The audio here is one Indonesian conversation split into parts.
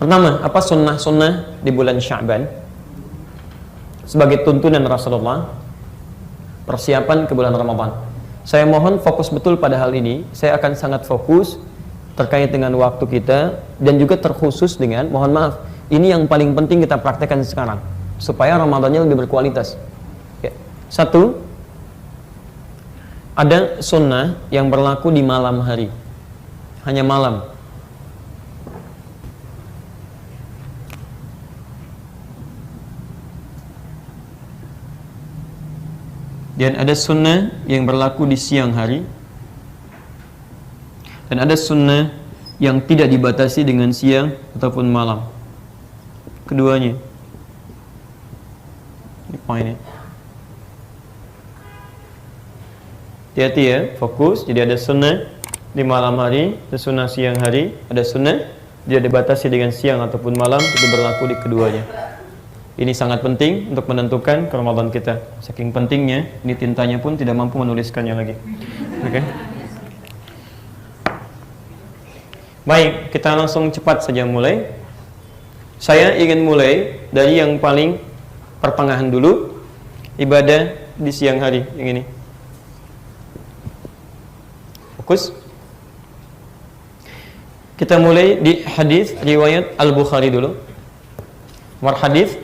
Pertama, apa sunnah-sunnah di bulan Sya'ban sebagai tuntunan Rasulullah persiapan ke bulan Ramadan. Saya mohon fokus betul pada hal ini. Saya akan sangat fokus terkait dengan waktu kita dan juga terkhusus dengan, mohon maaf, ini yang paling penting kita praktekkan sekarang supaya Ramadannya lebih berkualitas. Ya. Satu, ada sunnah yang berlaku di malam hari, hanya malam. Dan ada sunnah yang berlaku di siang hari. Dan ada sunnah yang tidak dibatasi dengan siang ataupun malam. Keduanya. Ini poinnya. Hati-hati ya, fokus. Jadi ada sunnah di malam hari, ada sunnah siang hari, ada sunnah tidak dibatasi dengan siang ataupun malam, itu berlaku di keduanya. Ini sangat penting untuk menentukan ke Ramadan kita. Saking pentingnya, ini tintanya pun tidak mampu menuliskannya lagi. Oke. Baik, kita langsung cepat saja mulai. Saya ingin mulai dari yang paling pertengahan dulu, ibadah di siang hari yang ini. Fokus. Kita mulai di hadis riwayat Al-Bukhari dulu. Hadis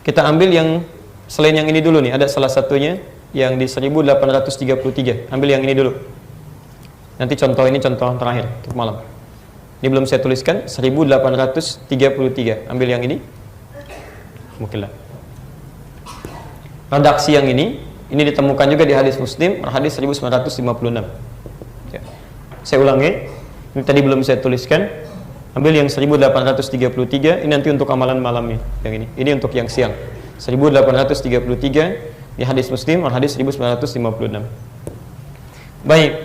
kita ambil yang selain yang ini dulu nih, ada salah satunya yang di 1833. Ambil yang ini dulu. Nanti contoh ini contoh terakhir untuk malam. Ini belum saya tuliskan, 1833. Ambil yang ini. Mungkinlah. Redaksi yang ini ditemukan juga di hadis Muslim, hadis 1956. Ya. Saya ulangi. Ini tadi belum saya tuliskan. Ambil yang 1833, ini nanti untuk amalan malamnya. Yang ini. Ini untuk yang siang. 1833 di hadis Muslim, hadis 1956. Baik.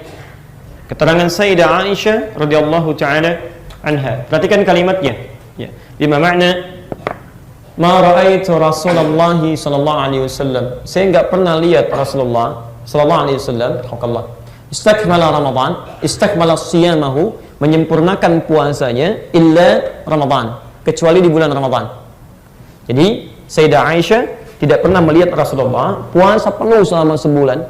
Keterangan Sayyidah Aisyah radhiyallahu taala anha. Perhatikan kalimatnya. Ya. Lima makna ma ra'aitu Rasulullah sallallahu alaihi wasallam. Saya enggak pernah lihat Rasulullah sallallahu alaihi wasallam, haqqallah. Istakmala Ramadan, istakmala siyamahu, menyempurnakan puasanya illa Ramadan, kecuali di bulan Ramadan. Jadi Sayyidah Aisyah tidak pernah melihat Rasulullah puasa penuh selama sebulan,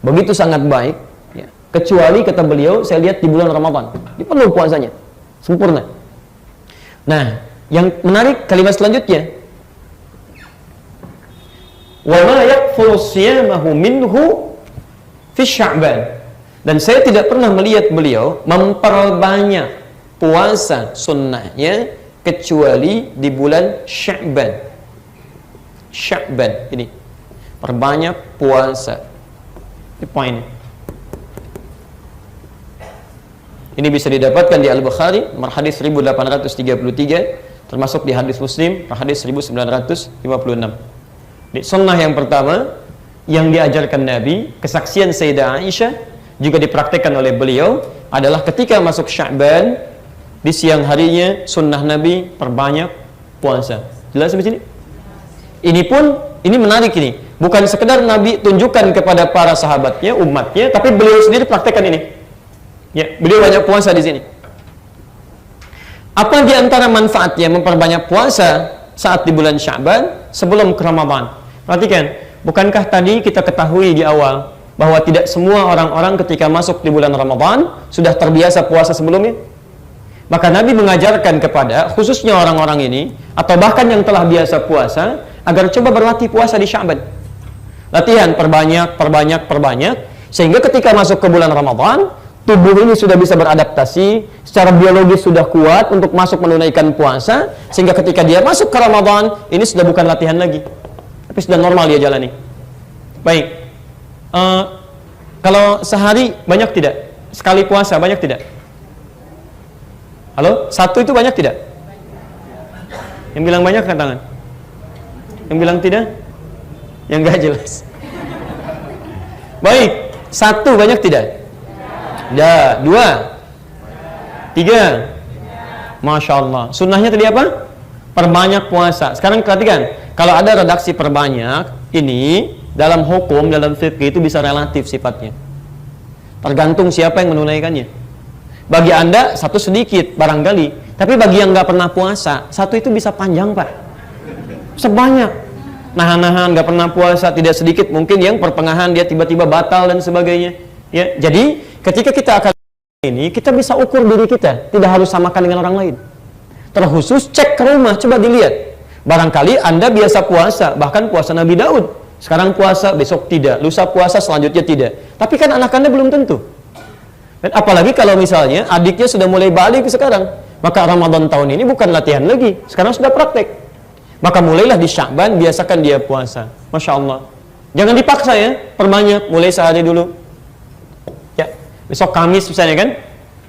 begitu sangat baik ya. Kecuali kata beliau, saya lihat di bulan Ramadan, di penuh puasanya, sempurna. Nah, yang menarik kalimat selanjutnya, wa ma yakfulu siyamahu minhu fi Sya'ban. Dan saya tidak pernah melihat beliau memperbanyak puasa sunnahnya kecuali di bulan Sya'ban. Sya'ban ini perbanyak puasa. Ini poin. Ini bisa didapatkan di Al-Bukhari, hadis 1833, termasuk di hadis Muslim, hadis 1956. Di sunnah yang pertama yang diajarkan Nabi, kesaksian Sayyidah Aisyah, juga dipraktikkan oleh beliau, adalah ketika masuk Sya'ban di siang harinya sunnah Nabi perbanyak puasa. Jelas sampai sini? Ini menarik ini. Bukan sekedar Nabi tunjukkan kepada para sahabatnya, umatnya, tapi beliau sendiri praktekkan ini. Ya, beliau banyak puasa di sini. Apa di antara manfaatnya memperbanyak puasa saat di bulan Sya'ban sebelum ke Ramadan? Perhatikan, bukankah tadi kita ketahui di awal bahwa tidak semua orang-orang ketika masuk di bulan Ramadan sudah terbiasa puasa sebelumnya? Maka Nabi mengajarkan kepada khususnya orang-orang ini, atau bahkan yang telah biasa puasa, agar coba berlatih puasa di Sya'ban. Latihan perbanyak, sehingga ketika masuk ke bulan Ramadan, tubuh ini sudah bisa beradaptasi, secara biologis sudah kuat untuk masuk menunaikan puasa, sehingga ketika dia masuk ke Ramadan, ini sudah bukan latihan lagi, tapi sudah normal dia jalani. Baik. Kalau sehari banyak tidak? Sekali puasa banyak tidak? Halo? Satu itu banyak tidak? Yang bilang banyak angkat tangan. Yang bilang tidak? Yang enggak jelas. Baik, satu banyak tidak? Ya, dua, tiga. Masya Allah. Sunnahnya tadi apa? Perbanyak puasa. Sekarang perhatikan, kalau ada redaksi perbanyak, ini dalam hukum, dalam fikih itu bisa relatif sifatnya. Tergantung siapa yang menunaikannya. Bagi Anda satu sedikit barangkali, Tapi bagi yang nggak pernah puasa, satu itu bisa panjang, Pak. Sebanyak. Nahan-nahan, nggak pernah puasa, tidak sedikit. Mungkin yang pertengahan dia tiba-tiba batal dan sebagainya. Ya, jadi ketika kita akan ini, kita bisa ukur diri kita. Tidak harus samakan dengan orang lain. Terkhusus cek ke rumah, coba dilihat. Barangkali Anda biasa puasa, bahkan puasa Nabi Daud. Sekarang puasa, besok tidak. Lusa puasa, selanjutnya tidak. Tapi kan anak Anda belum tentu. Dan apalagi kalau misalnya adiknya sudah mulai balik sekarang. Maka Ramadan tahun ini bukan latihan lagi. Sekarang sudah praktek. Maka mulailah di Sya'ban, biasakan dia puasa. Masya Allah. Jangan dipaksa ya, perbanyak. Mulai sehari dulu. Ya, besok Kamis misalnya kan.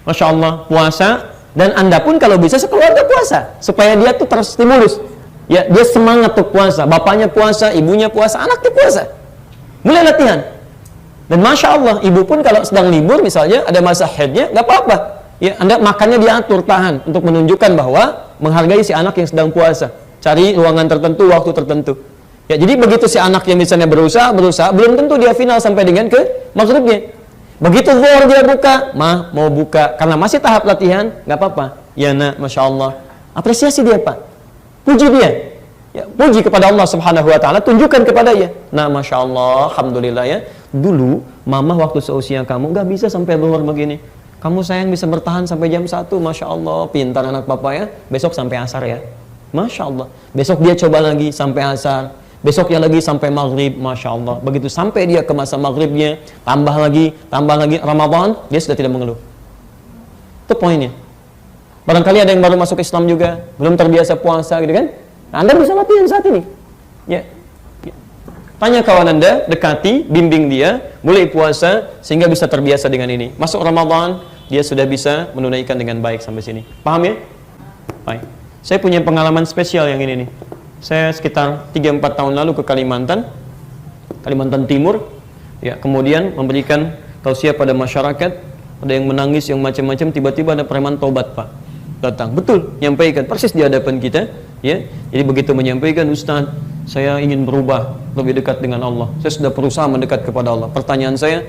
Masya Allah, puasa. Dan Anda pun kalau bisa sekeluarga puasa. Supaya dia tuh terstimulus. Ya, dia semangat tuh puasa. Bapaknya puasa, ibunya puasa, anaknya puasa. Mulai latihan. Dan Masya Allah, ibu pun kalau sedang libur misalnya, ada masa haidnya, nggak apa-apa. Ya, Anda makannya diatur, tahan. Untuk menunjukkan bahwa menghargai si anak yang sedang puasa. Cari ruangan tertentu, waktu tertentu. Ya, jadi begitu si anak yang misalnya berusaha, belum tentu dia final sampai dengan ke maghribnya. Begitu zuhur dia buka, mau buka. Karena masih tahap latihan, nggak apa-apa. Ya nak, Masya Allah. Apresiasi dia, Pak. Puji dia, ya, puji kepada Allah Subhanahu Wa Taala, tunjukkan kepada dia. Nah, Masya Allah, Alhamdulillah ya. Dulu, mama waktu seusia kamu nggak bisa sampai zuhur begini. Kamu sayang bisa bertahan sampai jam 1, Masya Allah, pintar anak papa ya. Besok sampai asar ya, Masya Allah. Besok dia coba lagi sampai asar, besoknya lagi sampai maghrib, Masya Allah. Begitu sampai dia ke masa maghribnya, tambah lagi, Ramadan, dia sudah tidak mengeluh. Itu poinnya. Barangkali ada yang baru masuk Islam juga, belum terbiasa puasa gitu kan. Nah, Anda bisa latihan saat ini. Ya. Tanya kawan Anda, dekati, bimbing dia, mulai puasa sehingga bisa terbiasa dengan ini. Masuk Ramadan, dia sudah bisa menunaikan dengan baik sampai sini. Paham ya? Baik. Saya punya pengalaman spesial yang ini nih. Saya sekitar 3-4 tahun lalu ke Kalimantan Timur. Ya, kemudian memberikan tausiah pada masyarakat. Ada yang menangis, yang macam-macam, tiba-tiba ada preman tobat, Pak. Datang, betul, nyampaikan persis di hadapan kita, ya. Jadi begitu menyampaikan, Ustaz, saya ingin berubah lebih dekat dengan Allah. Saya sudah berusaha mendekat kepada Allah. Pertanyaan saya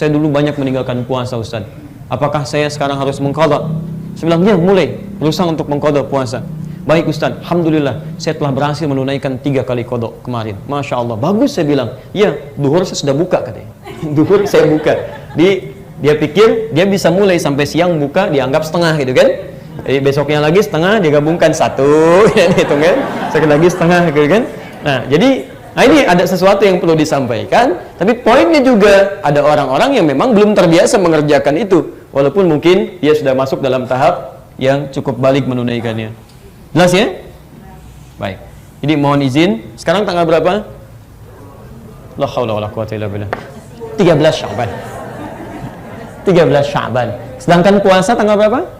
dulu banyak meninggalkan puasa, Ustaz. Apakah saya sekarang harus mengqadha? Saya bilang, ya, mulai berusaha untuk mengqadha puasa. Baik Ustaz, Alhamdulillah, saya telah berhasil menunaikan 3 kali qadha kemarin. Masya Allah, bagus, saya bilang. Ya, duhur saya sudah buka katanya. Duhur saya buka. Dia pikir dia bisa mulai sampai siang buka, dianggap setengah gitu kan. Jadi besoknya lagi setengah, digabungkan 1, hitung kan, sekali lagi setengah gitu kan. Nah, jadi ini ada sesuatu yang perlu disampaikan, tapi poinnya juga ada orang-orang yang memang belum terbiasa mengerjakan itu, walaupun mungkin dia sudah masuk dalam tahap yang cukup balik menunaikannya. Jelas ya? Baik. Jadi mohon izin, sekarang tanggal berapa? La haula wala quwwata illa billah. 13 Sya'ban. 13 Sya'ban. Sedangkan puasa tanggal berapa?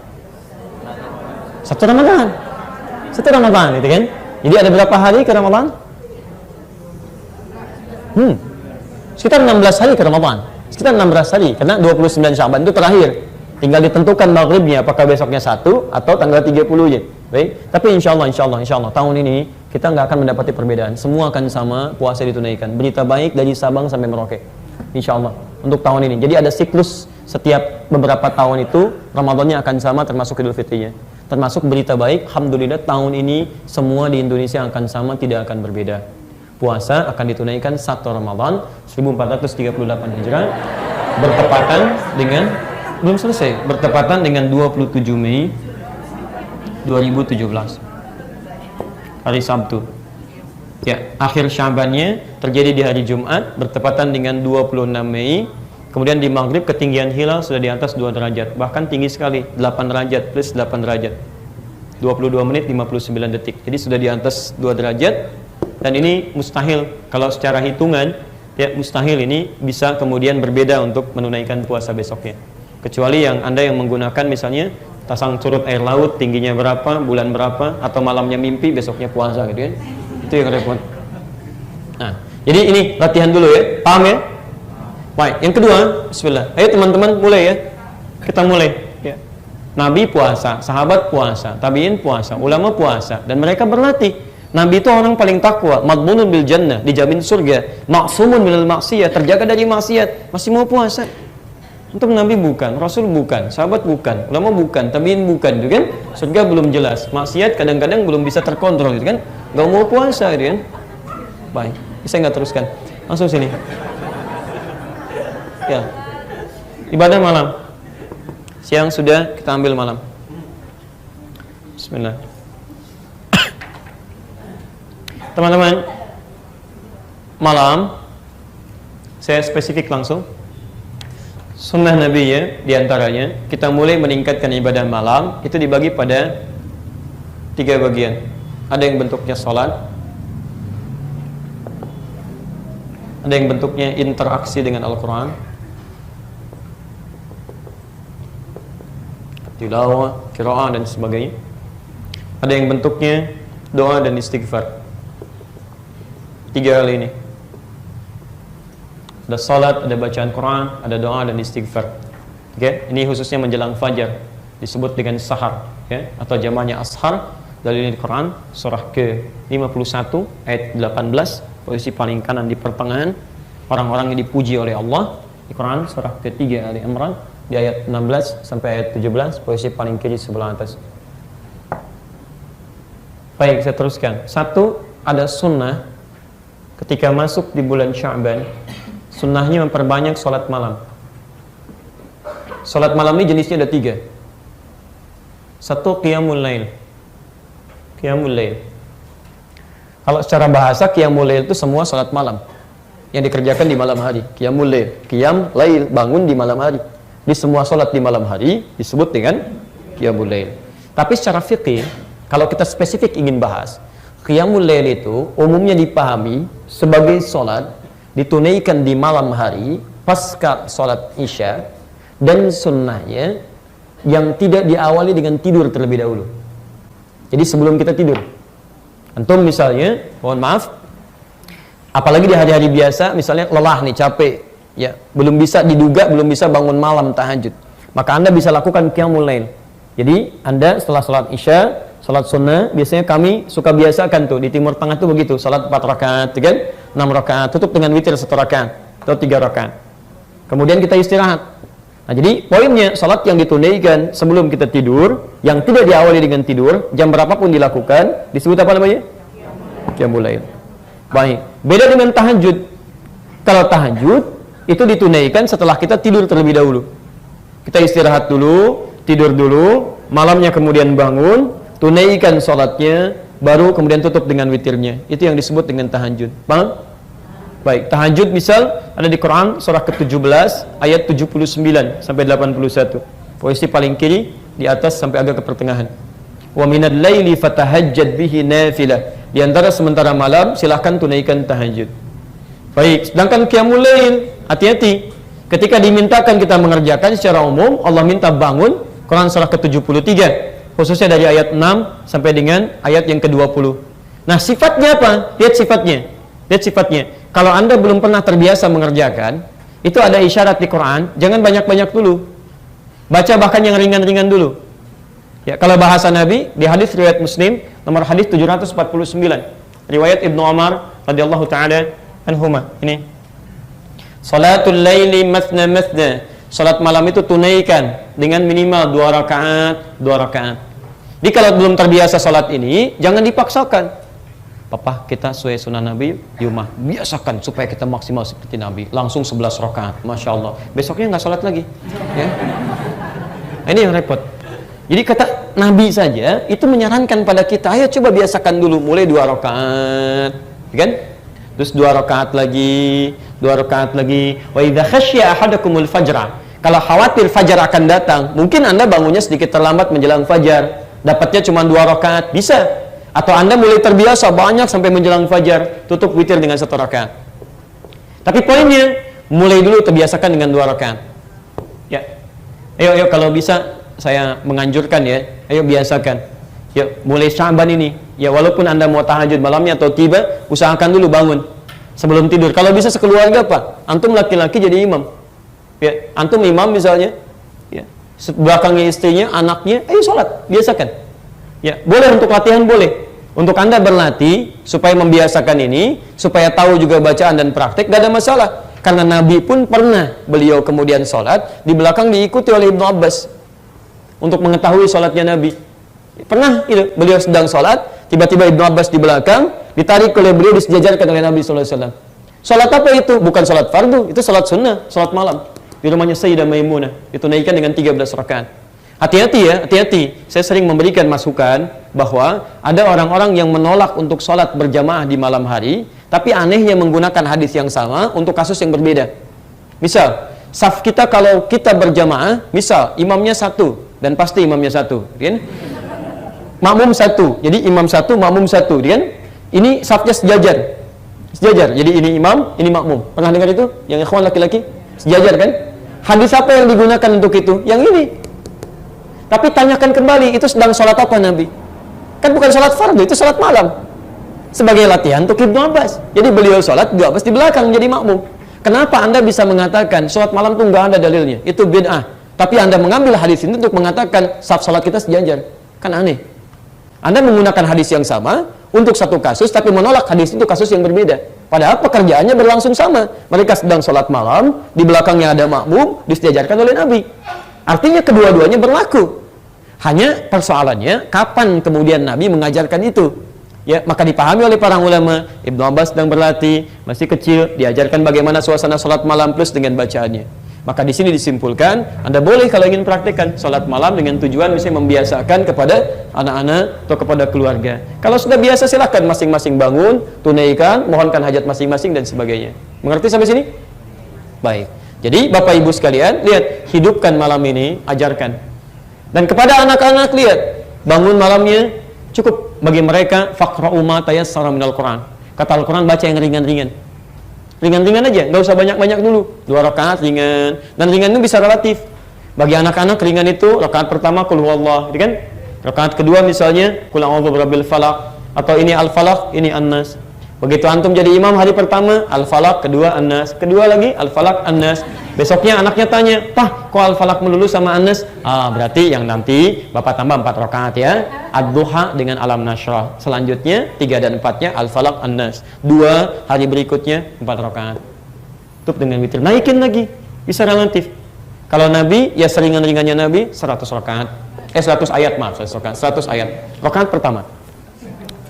1 Ramadan. 1 Ramadan gitu kan. Jadi ada berapa hari ke Ramadan? Sekitar 16 hari ke Ramadan. Sekitar 16 hari karena 29 Sya'ban itu terakhir. Tinggal ditentukan maghribnya apakah besoknya 1 atau tanggal 30-nya. Baik. Tapi insya Allah tahun ini kita nggak akan mendapati perbedaan. Semua akan sama, puasa ditunaikan. Berita baik dari Sabang sampai Merauke. Insya Allah untuk tahun ini. Jadi ada siklus setiap beberapa tahun itu Ramadannya akan sama termasuk Idul Fitrinya. Termasuk berita baik, Alhamdulillah tahun ini semua di Indonesia akan sama, tidak akan berbeda. Puasa akan ditunaikan 1 Ramadan 1438 Hijrah bertepatan dengan 27 Mei 2017 hari Sabtu. Ya, akhir Syabannya terjadi di hari Jumat bertepatan dengan 26 Mei. Kemudian di maghrib ketinggian hilal sudah di atas 2 derajat, bahkan tinggi sekali, 8 derajat plus 8 derajat 22 menit 59 detik. Jadi sudah di atas 2 derajat. Dan ini mustahil kalau secara hitungan, ya mustahil ini bisa kemudian berbeda untuk menunaikan puasa besoknya. Kecuali yang Anda yang menggunakan misalnya pasang surut air laut, tingginya berapa, bulan berapa, atau malamnya mimpi, besoknya puasa gitu kan. Itu yang repot. Nah, jadi ini latihan dulu ya, paham ya? Baik, yang kedua, bismillah. Ayo teman-teman mulai ya. Kita mulai ya. Nabi puasa, sahabat puasa, tabi'in puasa, ulama puasa, dan mereka berlatih. Nabi itu orang paling takwa, madmunun bil jannah, dijamin surga, maksumun minal maksiyat, terjaga dari maksiat, masih mau puasa. Antum Nabi bukan, Rasul bukan, sahabat bukan, ulama bukan, tabiin bukan, gitu kan? Surga belum jelas, maksiat kadang-kadang belum bisa terkontrol, gitu kan? Gak mau puasa, gitu kan? Baik, bisa nggak teruskan? Langsung sini. Ya, ibadah malam. Siang sudah, kita ambil malam. Bismillah. Teman-teman, malam saya spesifik langsung. Sunnah Nabi ya, diantaranya kita mulai meningkatkan ibadah malam itu dibagi pada 3 bagian. Ada yang bentuknya sholat, ada yang bentuknya interaksi dengan Al-Quran, tilawah, qiraah dan sebagainya. Ada yang bentuknya doa dan istighfar. 3 hal ini. Ada salat, ada bacaan Quran, ada doa dan istighfar. Oke, ini khususnya menjelang fajar disebut dengan sahar, ya, atau jamaknya ashar. Dalil Quran surah ke-51 ayat 18, posisi paling kanan di pertengahan. Orang-orang yang dipuji oleh Allah di Quran surah ke-3 Ali Imran di ayat 16 sampai ayat 17, posisi paling kiri sebelah atas. Baik, saya teruskan. 1, ada sunnah ketika masuk di bulan Sya'ban. Sunnahnya memperbanyak sholat malam. Sholat malam ini jenisnya ada 3. 1, qiyamul lail. Qiyamul lail. Kalau secara bahasa qiyamul lail itu semua sholat malam yang dikerjakan di malam hari. Qiyamul lail, qiyam lail, bangun di malam hari. Di semua sholat di malam hari disebut dengan qiyamul lail. Tapi secara fikih, kalau kita spesifik ingin bahas, qiyamul lail itu umumnya dipahami sebagai sholat ditunaikan di malam hari pasca sholat isya, dan sunnahnya yang tidak diawali dengan tidur terlebih dahulu. Jadi sebelum kita tidur, antum misalnya, mohon maaf, apalagi di hari-hari biasa, misalnya lelah nih, capek, ya, belum bisa diduga, belum bisa bangun malam tahajud, maka anda bisa lakukan qiyamul lail. Jadi anda setelah sholat isya, sholat sunnah, biasanya kami suka biasakan tuh di Timur Tengah tuh begitu, sholat 4 rakaat, kan? 6 rakaat, tutup dengan witir 1 rakaat atau 3 rakaat. Kemudian kita istirahat. Nah, jadi poinnya sholat yang ditunaikan sebelum kita tidur, yang tidak diawali dengan tidur, jam berapapun dilakukan, disebut apa namanya? Qiyamul lail. Baik. Beda dengan tahajud. Kalau tahajud itu ditunaikan setelah kita tidur terlebih dahulu. Kita istirahat dulu, tidur dulu, malamnya kemudian bangun, tunaikan sholatnya, baru kemudian tutup dengan witirnya. Itu yang disebut dengan tahajud. Paham? Baik, tahajud misal ada di Quran surah ke-17 ayat 79 sampai 81. Posisi paling kiri di atas sampai agak ke pertengahan. Wa minal laili fatahajjad bihi nafilah. Di antara sementara malam silahkan tunaikan tahajud. Baik, sedangkan qiyamul lail, hati-hati. Ketika dimintakan kita mengerjakan secara umum, Allah minta bangun, Quran surah ke-73. Khususnya dari ayat 6 sampai dengan ayat yang ke-20. Nah, sifatnya apa? Lihat sifatnya. Lihat sifatnya. Kalau anda belum pernah terbiasa mengerjakan, itu ada isyarat di Quran, jangan banyak-banyak dulu. Baca bahkan yang ringan-ringan dulu. Ya, kalau bahasa Nabi, di hadis riwayat Muslim, nomor hadis 749. Riwayat Ibnu Umar radhiyallahu taala anhuma. Ini. Salatul laili mathna mathna. Salat malam itu tunaikan dengan minimal 2 rakaat, 2 rakaat. Jadi kalau belum terbiasa salat ini, jangan dipaksakan. Papa, kita sesuai sunnah Nabi, yumah, biasakan supaya kita maksimal seperti Nabi. Langsung 11 rakaat, Masya Allah. Besoknya nggak sholat lagi, ya. Nah, ini yang repot. Jadi kata Nabi saja itu menyarankan pada kita, ayo coba biasakan dulu, mulai 2 rakaat, kan? Terus 2 rakaat lagi, 2 rakaat lagi. Wa idza khasya ahadakumul fajra. Kalau khawatir fajar akan datang, mungkin anda bangunnya sedikit terlambat menjelang fajar, dapatnya cuma 2 rakaat, bisa. Atau anda mulai terbiasa banyak sampai menjelang fajar, tutup witir dengan 1 rakaat. Tapi poinnya, mulai dulu terbiasakan dengan 2 rakaat. Ya, ayo kalau bisa saya menganjurkan ya, ayo biasakan. Ya, mulai Sya'ban ini, ya walaupun anda mau tahajud malamnya atau tiba, usahakan dulu bangun sebelum tidur. Kalau bisa sekeluarga Pak, antum laki-laki jadi imam. Ya, antum imam misalnya, ya, belakangnya istrinya, anaknya, ayo sholat, biasakan. Ya, boleh untuk latihan, boleh. Untuk anda berlatih supaya membiasakan ini, supaya tahu juga bacaan dan praktek, gak ada masalah. Karena Nabi pun pernah beliau kemudian sholat, di belakang diikuti oleh Ibnu Abbas untuk mengetahui sholatnya Nabi. Pernah itu, beliau sedang sholat, tiba-tiba Ibnu Abbas di belakang, ditarik oleh beliau, disejajarkan oleh Nabi SAW. Sholat apa itu? Bukan sholat fardu, itu sholat sunnah, sholat malam. Di rumahnya Sayyidah Maimunah, ditunaikan dengan 13 rakaat. Hati-hati ya, hati-hati. Saya sering memberikan masukan bahwa ada orang-orang yang menolak untuk sholat berjamaah di malam hari, tapi anehnya menggunakan hadis yang sama untuk kasus yang berbeda. Misal, saf kita kalau kita berjamaah, misal imamnya satu, dan pasti imamnya satu, kan? Makmum satu, jadi imam satu, makmum satu, kan? Ini safnya sejajar, sejajar. Jadi ini imam, ini makmum. Pernah dengar itu? Yang ikhwan laki-laki sejajar, kan? Hadis apa yang digunakan untuk itu? Yang ini. Tapi tanyakan kembali, itu sedang sholat apa Nabi? Kan bukan sholat fardu, itu sholat malam. Sebagai latihan untuk Ibnu Abbas. Jadi beliau sholat, Ibnu Abbas di belakang jadi makmum. Kenapa Anda bisa mengatakan sholat malam itu nggak ada dalilnya? Itu bid'ah. Tapi Anda mengambil hadis ini untuk mengatakan saf sholat kita sejajar. Kan aneh. Anda menggunakan hadis yang sama untuk satu kasus, tapi menolak hadis itu kasus yang berbeda. Padahal pekerjaannya berlangsung sama. Mereka sedang sholat malam, di belakangnya ada makmum, disejajarkan oleh Nabi. Artinya kedua-duanya berlaku. Hanya persoalannya kapan kemudian Nabi mengajarkan itu. Ya, maka dipahami oleh para ulama, Ibnu Abbas sedang berlatih, masih kecil, diajarkan bagaimana suasana sholat malam plus dengan bacaannya. Maka di sini disimpulkan, Anda boleh kalau ingin praktikkan sholat malam dengan tujuan misalnya membiasakan kepada anak-anak atau kepada keluarga. Kalau sudah biasa silahkan masing-masing bangun, tunaikan, mohonkan hajat masing-masing dan sebagainya. Mengerti sampai sini? Baik. Jadi Bapak Ibu sekalian, lihat, hidupkan malam ini, ajarkan. Dan kepada anak-anak, lihat, bangun malamnya cukup bagi mereka faqra'u ma tayassara minal Quran. Kata Al-Quran, baca yang ringan-ringan. Ringan-ringan aja, nggak usah banyak-banyak dulu. 2 rakaat ringan. Dan ringan itu bisa relatif. Bagi anak-anak ringan itu rakaat pertama qul huwallah, kan? Rakaat kedua misalnya qul a'udzu birabbil falaq, atau ini al-falaq, ini an-nas. Begitu antum jadi imam hari pertama, Al-Falaq, kedua An-Nas, kedua lagi Al-Falaq, An-Nas. Besoknya anaknya tanya, "Pah, kok Al-Falaq melulu sama An-Nas?" Ah, berarti yang nanti Bapak tambah 4 rakaat ya. Ad-Duha dengan Alam Nashrah. Selanjutnya 3 dan 4-nya Al-Falaq, An-Nas. 2 hari berikutnya 4 rakaat. Tutup dengan witir. Naikin lagi, bisa relatif. Kalau Nabi, ya seringan-ringannya Nabi 100 rakaat. 100 ayat, maaf, 100 rakaat. 100 ayat. Rakaat pertama.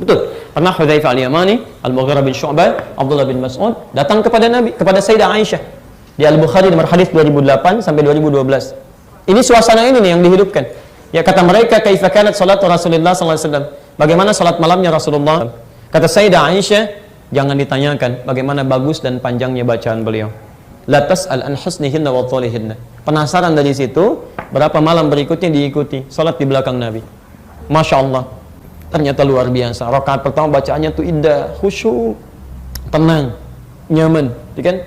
Betul. Pernah Hudzaifah al-Yamani, Al-Mughirah bin Syu'bah, Abdullah bin Mas'ud datang kepada Nabi, kepada Sayyidah Aisyah. Di Al-Bukhari nomor hadis 2008 sampai 2012. Ini suasana ini nih yang dihidupkan. Ya, kata mereka, kaifa kanat salatu Rasulullah sallallahu alaihi wasallam? Bagaimana salat malamnya Rasulullah? Kata Sayyidah Aisyah, jangan ditanyakan bagaimana bagus dan panjangnya bacaan beliau. La tas'al an husnihinna wa thalihinna. Penasaran dari situ, berapa malam berikutnya diikuti salat di belakang Nabi. Masya Allah. Ternyata luar biasa. Rakaat pertama bacaannya tuh indah, khusyuk, tenang, nyaman, kan?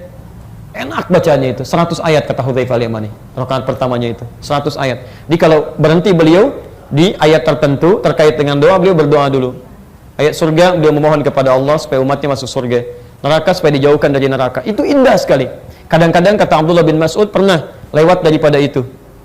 Enak bacaannya itu. 100 ayat kata Hudzaifah al-Yamani. Rakaat pertamanya itu 100 ayat. Jadi kalau berhenti beliau di ayat tertentu terkait dengan doa, beliau berdoa dulu. Ayat surga, beliau memohon kepada Allah supaya umatnya masuk surga. Neraka supaya dijauhkan dari neraka. Itu indah sekali. Kadang-kadang kata Abdullah bin Mas'ud pernah lewat daripada itu.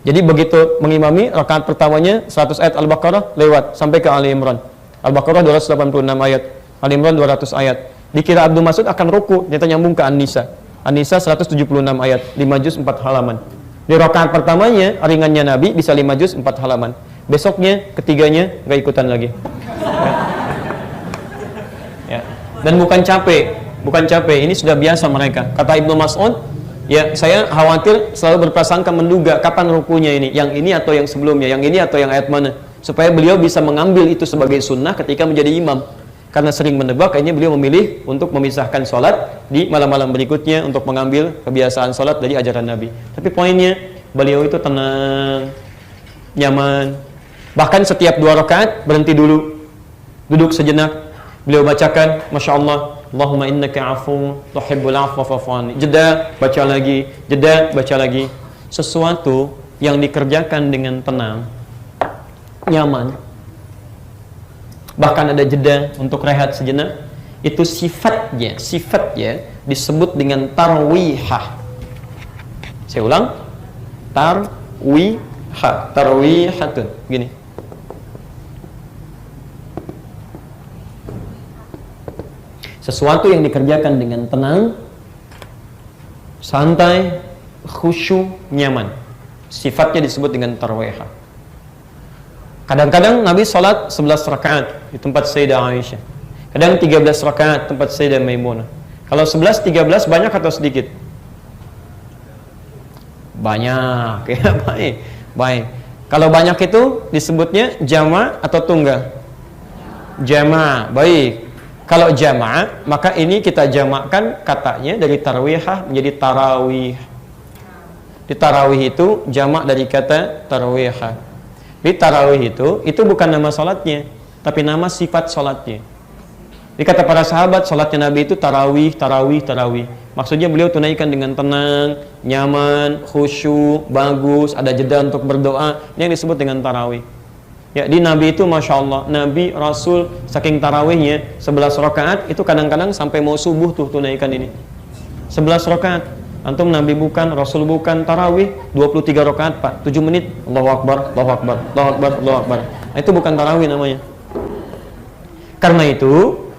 Jadi begitu mengimami rakaat pertamanya 100 ayat Al-Baqarah lewat sampai ke Ali Imran. Al-Baqarah 286 ayat, Ali Imran 200 ayat. Dikira Abdul Mas'ud akan ruku, ternyata nyambung ke An-Nisa. An-Nisa 176 ayat, 5 juz 4 halaman. Di rakaat pertamanya ringannya Nabi bisa 5 juz 4 halaman. Besoknya ketiganya nggak ikutan lagi. Ya. Dan bukan capek, ini sudah biasa mereka. Kata Ibnu Mas'ud, ya, saya khawatir selalu berprasangka menduga kapan rukunya ini, yang ini atau yang sebelumnya, yang ini atau yang ayat mana, supaya beliau bisa mengambil itu sebagai sunnah ketika menjadi imam. Karena sering menebak, akhirnya beliau memilih untuk memisahkan sholat di malam-malam berikutnya untuk mengambil kebiasaan sholat dari ajaran Nabi. Tapi poinnya, beliau itu tenang, nyaman. Bahkan setiap 2 rakaat berhenti dulu, duduk sejenak, beliau bacakan, Masya Allah, Allahumma innaka afu tuhibbul afwa fa'fu anni. Jeda, baca lagi, jeda, baca lagi. Sesuatu yang dikerjakan dengan tenang, nyaman, bahkan ada jeda untuk rehat sejenak, itu sifatnya disebut dengan tarwihah. Saya ulang, tarwihatun, gini. Sesuatu yang dikerjakan dengan tenang, santai, khusyuk, nyaman. Sifatnya disebut dengan tarwihah. Kadang-kadang Nabi salat 11 rakaat di tempat Sayyidah Aisyah. Kadang 13 rakaat tempat Sayyidah Maimunah. Kalau 11, 13 banyak atau sedikit? Banyak, ya, baik. Kalau banyak itu disebutnya jama' atau tunggal? Jama', baik. Kalau jama', maka ini kita jamakkan katanya dari tarwihah menjadi tarawih. Di tarawih itu jamak dari kata tarwihah. Di tarawih itu bukan nama salatnya, tapi nama sifat salatnya. Di kata para sahabat, salatnya Nabi itu tarawih. Maksudnya beliau tunaikan dengan tenang, nyaman, khusyuk, bagus, ada jeda untuk berdoa. Ini yang disebut dengan tarawih. Ya, di Nabi itu Masya Allah, Nabi, Rasul, saking tarawihnya 11 rakaat, itu kadang-kadang sampai mau subuh tuh tunaikan ini 11 rakaat. Antum Nabi bukan, Rasul bukan, tarawih 23 rakaat Pak, 7 menit, Allahu Akbar, Allahu Akbar, Allahu Akbar, Allahu Akbar. Nah, itu bukan tarawih namanya. Karena itu,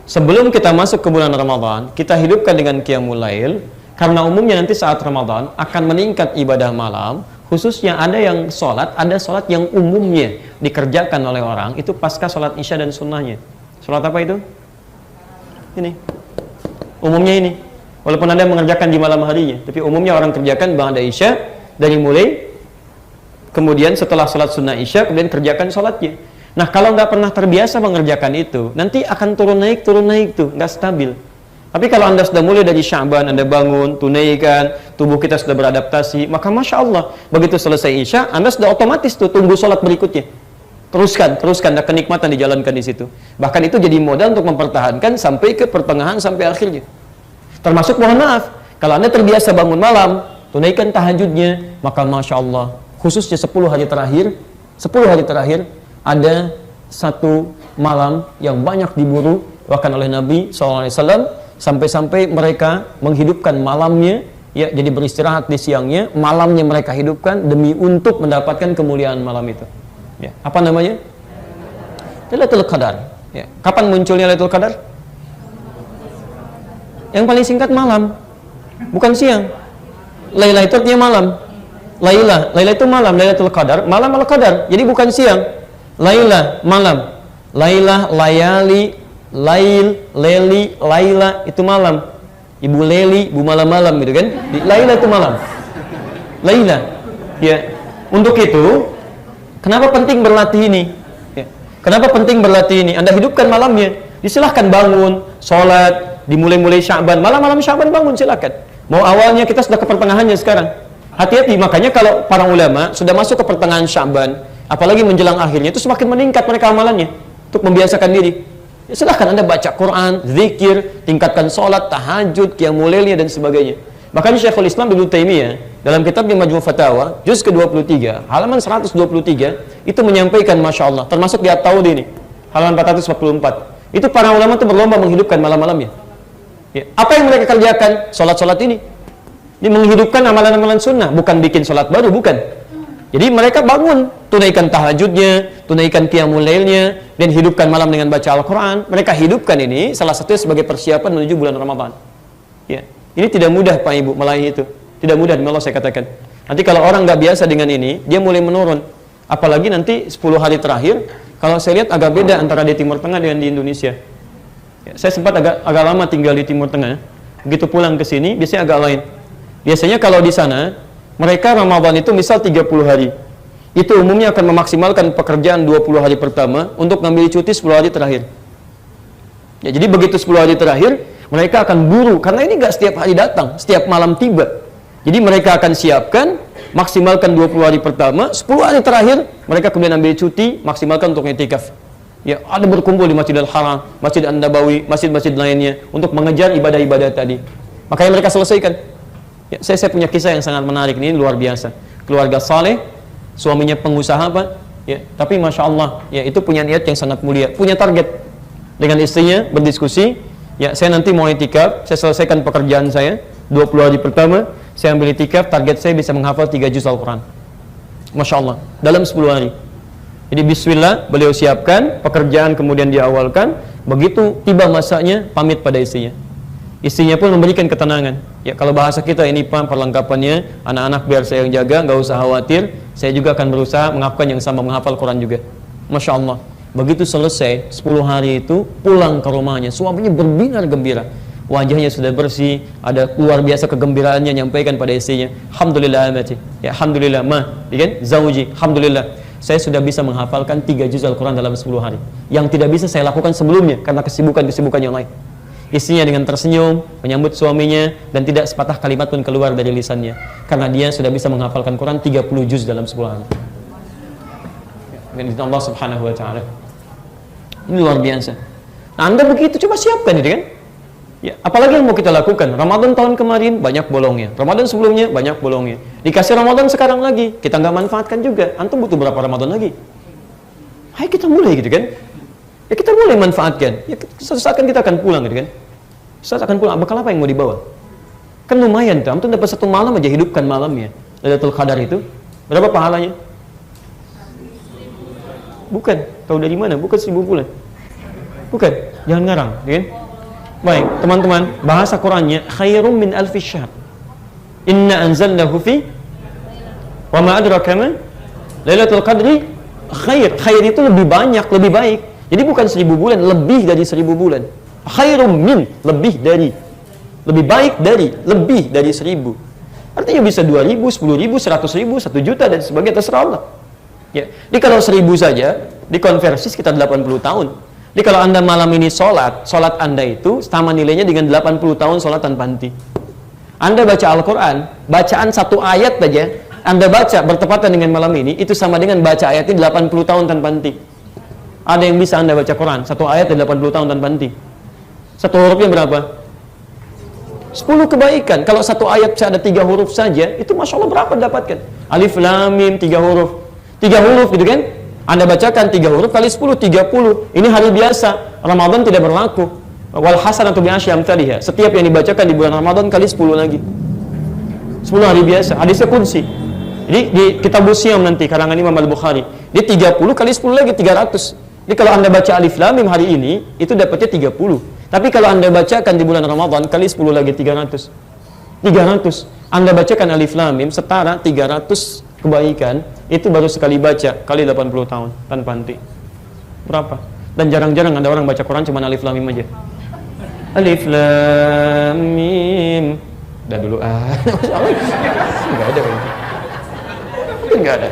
sebelum kita masuk ke bulan Ramadan, kita hidupkan dengan qiyamul lail, karena umumnya nanti saat Ramadan akan meningkat ibadah malam. Khususnya ada yang sholat, ada sholat yang umumnya dikerjakan oleh orang, itu pasca sholat isya dan sunnahnya. Sholat apa itu? Ini. Umumnya ini. Walaupun ada yang mengerjakan di malam harinya, tapi umumnya orang kerjakan ba'da isya, dari mulai, kemudian setelah sholat sunnah isya, kemudian kerjakan sholatnya. Nah, kalau nggak pernah terbiasa mengerjakan itu, nanti akan turun naik tuh, nggak stabil. Tapi kalau Anda sudah mulai dari Sya'ban, Anda bangun, tunaikan, tubuh kita sudah beradaptasi, maka Masya Allah, begitu selesai Isya, Anda sudah otomatis tuh tunggu sholat berikutnya. Teruskan, ada kenikmatan dijalankan di situ. Bahkan itu jadi modal untuk mempertahankan sampai ke pertengahan, sampai akhirnya. Termasuk mohon maaf, kalau Anda terbiasa bangun malam, tunaikan tahajudnya, maka Masya Allah, khususnya 10 hari terakhir, ada satu malam yang banyak diburu bahkan oleh Nabi SAW, sampai-sampai mereka menghidupkan malamnya, ya, jadi beristirahat di siangnya, malamnya mereka hidupkan demi untuk mendapatkan kemuliaan malam itu. Ya, apa namanya? Lailatul Qadar. Ya. Kapan munculnya Lailatul Qadar? Yang paling singkat malam, bukan siang. Laila itu artinya malam. Laila itu malam, Lailatul Qadar, malam al-Qadar. Jadi bukan siang. Laila, malam. Laila, layali, lail, leli, laila itu malam. Ibu Leli, ibu malam-malam gitu kan. Laila itu malam. Laila. Ya. Untuk itu, kenapa penting berlatih ini? Ya. Kenapa penting berlatih ini? Anda hidupkan malamnya. Disilahkan bangun, sholat, dimulai-mulai Sya'ban, malam-malam Sya'ban bangun silakan. Mau awalnya kita sudah ke pertengahannya sekarang. Hati-hati, makanya kalau para ulama sudah masuk ke pertengahan Sya'ban, apalagi menjelang akhirnya, itu semakin meningkat mereka amalannya untuk membiasakan diri. Ya, silahkan Anda baca Quran, zikir, tingkatkan sholat, tahajud, qiyamul lailnya dan sebagainya. Bahkan Syekhul Islam Ibnu Taimiyah dalam kitabnya Majmu' Fatawa juz ke-23 halaman 123 itu menyampaikan Masya Allah, termasuk di At-Tawdi ini halaman 444, itu para ulama itu berlomba menghidupkan malam-malamnya. Ya, apa yang mereka kerjakan? Sholat-sholat ini menghidupkan amalan-amalan sunnah, bukan bikin sholat baru, bukan. Jadi mereka bangun, tunaikan tahajudnya, tunaikan qiyamul lailnya, dan hidupkan malam dengan baca Al-Quran. Mereka hidupkan ini salah satunya sebagai persiapan menuju bulan Ramadan. Ya. Ini tidak mudah Pak Ibu melahi itu. Tidak mudah, demi Allah saya katakan. Nanti kalau orang nggak biasa dengan ini, dia mulai menurun. Apalagi nanti 10 hari terakhir, kalau saya lihat agak beda antara di Timur Tengah dengan di Indonesia. Ya, saya sempat agak lama tinggal di Timur Tengah. Begitu pulang ke sini, biasanya agak lain. Biasanya kalau di sana, mereka Ramadan itu misal 30 hari. Itu umumnya akan memaksimalkan pekerjaan 20 hari pertama untuk ngambil cuti 10 hari terakhir. Ya, jadi begitu 10 hari terakhir, mereka akan buru, karena ini nggak setiap hari datang, setiap malam tiba. Jadi mereka akan siapkan, maksimalkan 20 hari pertama, 10 hari terakhir, mereka kemudian ambil cuti, maksimalkan untuk i'tikaf. Ya, ada berkumpul di Masjidil Haram, Masjid An-Nabawi, masjid-masjid lainnya, untuk mengejar ibadah-ibadah tadi. Makanya mereka selesaikan. Ya, saya punya kisah yang sangat menarik, ini luar biasa. Keluarga saleh, suaminya pengusaha Pak, ya, tapi Masya Allah, ya, itu punya niat yang sangat mulia, punya target. Dengan istrinya berdiskusi, ya, saya nanti mau i'tikaf, saya selesaikan pekerjaan saya 20 hari pertama, saya ambil i'tikaf, target saya bisa menghafal 3 juz Al-Quran. Masya Allah, dalam 10 hari. Jadi bismillah, beliau siapkan pekerjaan, kemudian diawalkan. Begitu tiba masanya, pamit pada istrinya. Istrinya pun memberikan ketenangan. Ya, kalau bahasa kita ini Pak perlengkapannya, anak-anak biar saya yang jaga, nggak usah khawatir. Saya juga akan berusaha menghafalkan yang sama, menghafal Quran juga. Masya Allah. Begitu selesai 10 hari itu pulang ke rumahnya, suaminya berbinar gembira. Wajahnya sudah bersih, ada luar biasa kegembiraannya nyampaikan pada istrinya. Alhamdulillah amati. Ya alhamdulillah ma, kan? Zauji, alhamdulillah. Saya sudah bisa menghafalkan 3 juz Al-Quran dalam 10 hari. Yang tidak bisa saya lakukan sebelumnya karena kesibukan-kesibukan yang lain. Istrinya dengan tersenyum menyambut suaminya dan tidak sepatah kalimat pun keluar dari lisannya karena dia sudah bisa menghafalkan Quran 30 juz dalam 10 hari. Dengan izin Allah Subhanahu wa taala. Ini luar biasa. Nah, Anda begitu coba siapkan itu kan? Ya, apalagi yang mau kita lakukan? Ramadan tahun kemarin banyak bolongnya, Ramadan sebelumnya banyak bolongnya. Dikasih Ramadan sekarang lagi, kita nggak manfaatkan juga. Antum butuh berapa Ramadan lagi? Hai kita mulai gitu kan? Ya kita mulai manfaatkan. Ya suatu saat kan kita akan pulang gitu kan? Suatu saat akan pulang. Bekal apa yang mau dibawa? Kan lumayan tuh. Antum dapat 1 malam aja, hidupkan malamnya. Lailatul Qadar itu berapa pahalanya? Bukan. Tahu dari mana? Bukan 1000 bulan. Bukan. Jangan ngarang, ya kan? Baik, teman-teman, bahasa Qurannya khairum min alfi syahr. Inna anzalnahu fi wa ma adraka ma Lailatul Qadri khair. Khair itu lebih banyak, lebih baik. Jadi bukan 1000 bulan, lebih dari 1000 bulan. Khairum min, lebih dari. Lebih baik dari, lebih dari 1000. Artinya bisa 2000, 10.000, 100.000, 1 juta dan sebagainya, terserah Allah. Ya. Jadi kalau 1000 saja dikonversi sekitar 80 tahun. Jadi kalau Anda malam ini sholat Anda itu sama nilainya dengan 80 tahun sholat tanpa henti. Anda baca Al-Quran, bacaan 1 ayat saja Anda baca bertepatan dengan malam ini, itu sama dengan baca ayatnya 80 tahun tanpa henti. Ada yang bisa Anda baca Quran 1 ayat 80 tahun tanpa henti. 1 hurufnya berapa? 10 kebaikan. Kalau 1 ayat ada 3 huruf saja, itu Masya Allah berapa dapatkan? Alif Lam Mim 3 huruf 3 huruf gitu kan? Anda bacakan 3 huruf kali 10, 30. Ini hari biasa. Ramadan tidak berlaku. Wal hasanatu bi asyri amsalihha. Setiap yang dibacakan di bulan Ramadan kali 10 lagi. 10 hari biasa. Hadisnya kunci. Jadi di kitab Siam nanti karangan Imam Al-Bukhari. Dia 30 kali 10 lagi 300. Jadi kalau Anda baca Alif Lam Mim hari ini, itu dapatnya 30. Tapi kalau Anda bacakan di bulan Ramadan kali 10 lagi 300. 300. Anda bacakan Alif Lam Mim setara 300 kebaikan, itu baru sekali baca kali 80 tahun tanpa henti. Berapa? Dan jarang-jarang ada orang baca Quran cuma Alif Lam Mim aja. Alif Lam Mim. Udah dulu enggak ada kayaknya. Mungkin enggak ada.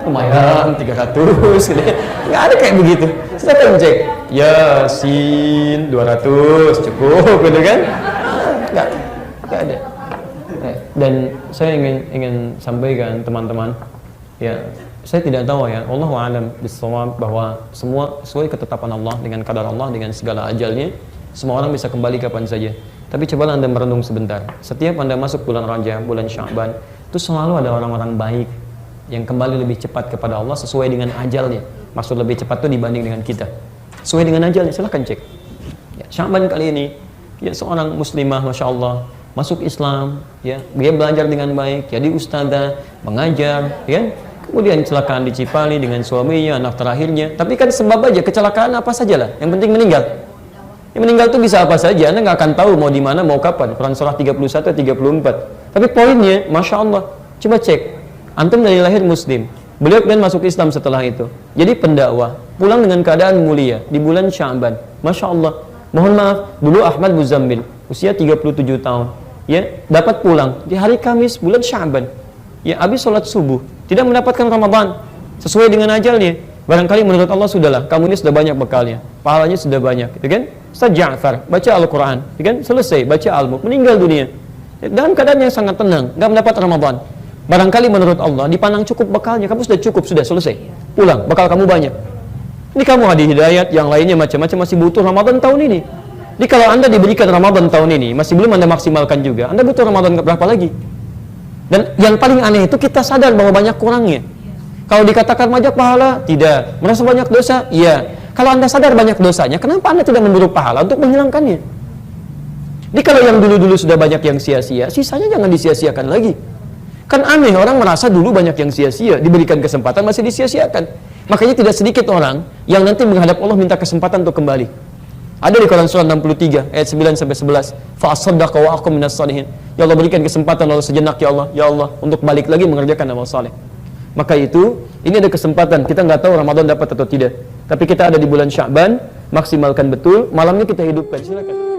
Lumayan 300 gitu. Enggak ada kayak begitu. Silakan cek. Yasin 200 cukup gitu kan? Enggak ada. Dan saya ingin sampaikan teman-teman, ya saya tidak tahu ya, Allahu a'lam bishawab, bahwa semua sesuai ketetapan Allah, dengan kadar Allah, dengan segala ajalnya, semua orang bisa kembali kapan saja. Tapi cobalah Anda merenung sebentar. Setiap Anda masuk bulan Rajab, bulan Sya'ban, itu selalu ada orang-orang baik yang kembali lebih cepat kepada Allah sesuai dengan ajalnya. Maksud lebih cepat itu dibanding dengan kita. Sesuai dengan ajalnya, silahkan cek. Ya, Sya'ban kali ini, ya seorang muslimah, Masya Allah, masuk Islam, ya dia belajar dengan baik, jadi ustadzah, mengajar, ya kemudian kecelakaan di Cipali dengan suaminya, anak terakhirnya. Tapi kan sebab aja kecelakaan apa sajalah, yang penting meninggal. Yang meninggal itu bisa apa saja, Anda nggak akan tahu mau di mana, mau kapan. Quran surah 31, 34. Tapi poinnya, Masya Allah, coba cek. Antum dari lahir Muslim, beliau kemudian masuk Islam setelah itu. Jadi pendakwah, pulang dengan keadaan mulia di bulan Sya'ban. Masya Allah. Mohon maaf, dulu Ahmad Muzammil, usia 37 tahun. Ya, dapat pulang di hari Kamis bulan Sya'ban. Ya, habis sholat subuh, tidak mendapatkan Ramadan sesuai dengan ajalnya. Barangkali menurut Allah sudahlah, kamu ini sudah banyak bekalnya, pahalanya sudah banyak, gitu kan? Ustaz Ja'far baca Al-Quran, gitu kan? Selesai baca Al-Mulk, meninggal dunia. Dalam keadaan yang sangat tenang, nggak mendapat Ramadan. Barangkali menurut Allah dipandang cukup bekalnya, kamu sudah cukup, sudah selesai. Pulang, bekal kamu banyak. Ini kamu hadi hidayat, yang lainnya macam-macam masih butuh Ramadan tahun ini. Jadi kalau Anda diberikan Ramadan tahun ini, masih belum Anda maksimalkan juga, Anda butuh Ramadan berapa lagi? Dan yang paling aneh itu kita sadar bahwa banyak kurangnya. Kalau dikatakan banyak pahala, tidak. Merasa banyak dosa, iya. Kalau Anda sadar banyak dosanya, kenapa Anda tidak memburu pahala untuk menghilangkannya? Jadi kalau yang dulu-dulu sudah banyak yang sia-sia, sisanya jangan disia-siakan lagi. Kan aneh, orang merasa dulu banyak yang sia-sia, diberikan kesempatan masih disia-siakan. Makanya tidak sedikit orang yang nanti menghadap Allah minta kesempatan untuk kembali. Ada di Quran surah 63 ayat 9 sampai 11. Fa asaddaqa wa aqum minas salihin. Ya Allah, berikan kesempatan Allah sejenak ya Allah untuk balik lagi mengerjakan amal saleh. Maka itu, ini ada kesempatan. Kita nggak tahu Ramadan dapat atau tidak. Tapi kita ada di bulan Sya'ban, maksimalkan betul. Malamnya kita hidupkan. Silakan.